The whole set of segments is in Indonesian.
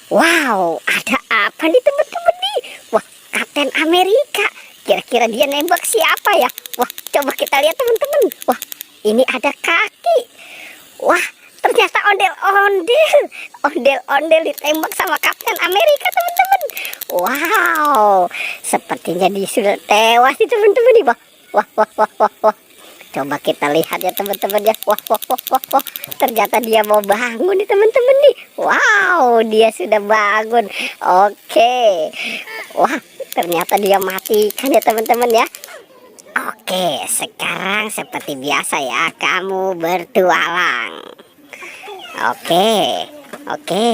Wow, ada apa nih teman-teman nih? Wah, Kapten Amerika. Kira-kira dia nembak siapa ya? Wah, coba kita lihat teman-teman. Wah, ini ada kaki. Wah, ternyata ondel-ondel. Ondel-ondel ditembak sama Kapten Amerika teman-teman. Wow, sepertinya dia sudah tewas nih teman-teman nih. Wah, wah, wah, wah, wah, wah. Coba kita lihat ya teman-teman ya. Wah, wah, wah, wah, wah. Ternyata dia mau bangun nih teman-teman nih. Wow, dia sudah bangun. Oke. Wah, ternyata dia mati kan ya teman-teman ya. Oke, sekarang seperti biasa ya, kamu bertualang. Oke, oke.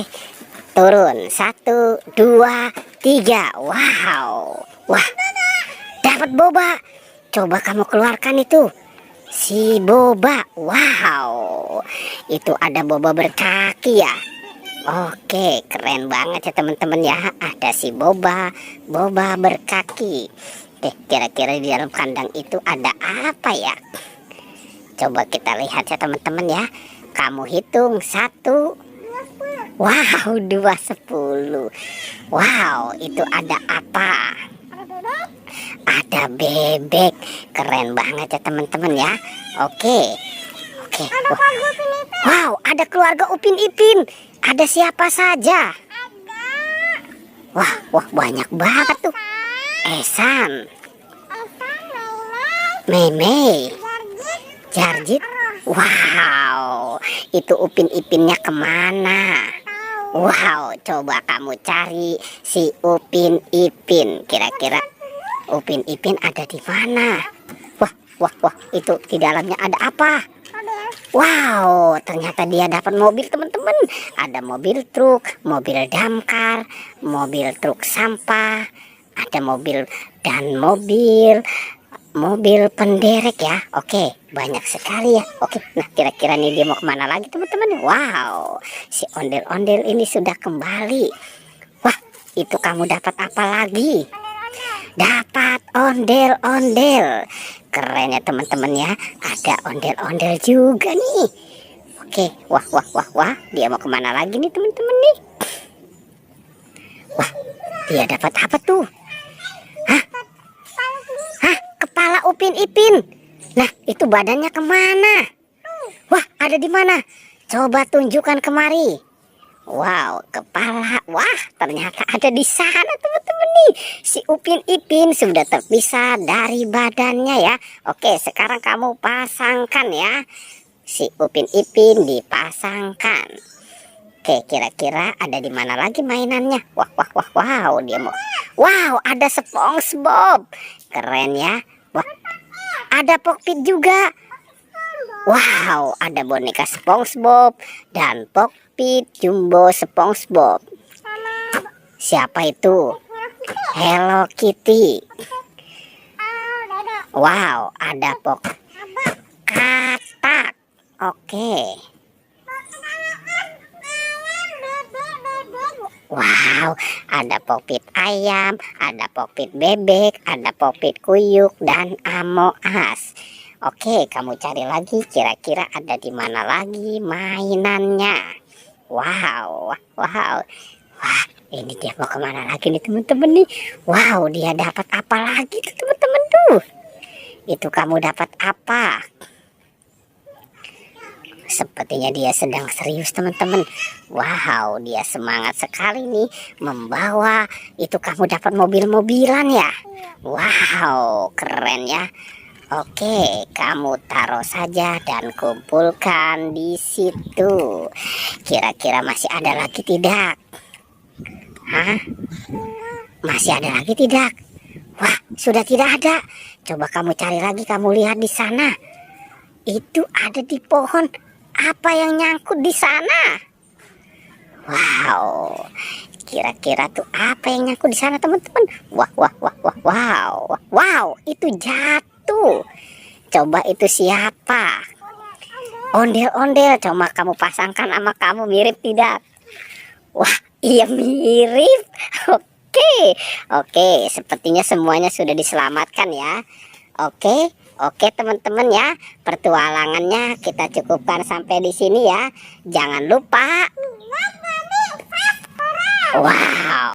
Turun, 1, 2, 3. Wow. Wah, dapat boba. Coba kamu keluarkan itu. Si boba. Wow. Itu ada boba berkaki ya. Oke, keren banget ya teman-teman ya. Ada si boba berkaki. Kira-kira di dalam kandang itu ada apa ya? Coba kita lihat ya teman-teman ya. Kamu hitung 1. Wow, 2, 10. Wow, itu ada apa? Ada bebek. Keren banget ya teman-teman ya. Oke. Oke. Wow, ada keluarga Upin Ipin. Ada siapa saja? Wah, wah, banyak banget tuh. Esan, Meme, Jarjit. Wow, itu Upin Ipinnya kemana? Wow, coba kamu cari si Upin Ipin. Kira-kira Upin Ipin ada di mana? Wah, wah, wah, itu di dalamnya ada apa? Wow, ternyata dia dapat mobil teman-teman. Ada mobil truk, mobil damkar, mobil truk sampah, ada mobil dan mobil penderek ya. Oke, banyak sekali ya. Oke, nah kira-kira nih dia mau kemana lagi teman-teman? Wow, si ondel-ondel ini sudah kembali. Wah, itu kamu dapat apa lagi? Dapat ondel-ondel. Keren ya teman-teman ya. Ada ondel-ondel juga nih. Oke, wah, wah, wah, wah. Dia mau kemana lagi nih teman-teman nih? Wah, dia dapat apa tuh? Hah? Hah? Kepala Upin Ipin. Nah, itu badannya kemana? Wah, ada di mana? Coba tunjukkan kemari. Wow, kepala. Wah, ternyata ada di sana teman-teman nih. Si Upin Ipin sudah terpisah dari badannya ya. Oke, sekarang kamu pasangkan ya. Si Upin Ipin dipasangkan. Oke, kira-kira ada di mana lagi mainannya? Wah, wah, wah, wow, dia mau. Wow, ada SpongeBob. Keren ya. Wah, ada Pokpit juga. Wow, ada boneka SpongeBob dan Pokpit Jumbo SpongeBob. Siapa itu? Hello Kitty. Wow, ada katak. Oke. Wow, ada Pokpit ayam, ada Pokpit bebek, ada Pokpit kuyuk dan Amoas. Oke, kamu cari lagi. Kira-kira ada di mana lagi mainannya? Wow, wow, wah, ini dia mau kemana lagi nih teman-teman nih? Wow, dia dapat apa lagi tuh teman-teman tuh? Itu kamu dapat apa? Sepertinya dia sedang serius teman-teman. Wow, dia semangat sekali nih membawa. Itu kamu dapat mobil-mobilan ya? Wow, keren ya. Oke, kamu taruh saja dan kumpulkan di situ. Kira-kira masih ada lagi tidak? Hah? Masih ada lagi tidak? Wah, sudah tidak ada. Coba kamu cari lagi, kamu lihat di sana. Itu ada di pohon. Apa yang nyangkut di sana? Wow, kira-kira tuh apa yang nyangkut di sana teman-teman? Wah, wah, wah, wah, wow, wow, itu jatuh. Coba itu siapa? Ondel-ondel. Coba kamu pasangkan sama kamu, mirip tidak? Wah, iya mirip. Oke, oke, sepertinya semuanya sudah diselamatkan ya. Oke, oke teman-teman ya, petualangannya kita cukupkan sampai di sini ya. Jangan lupa Wow.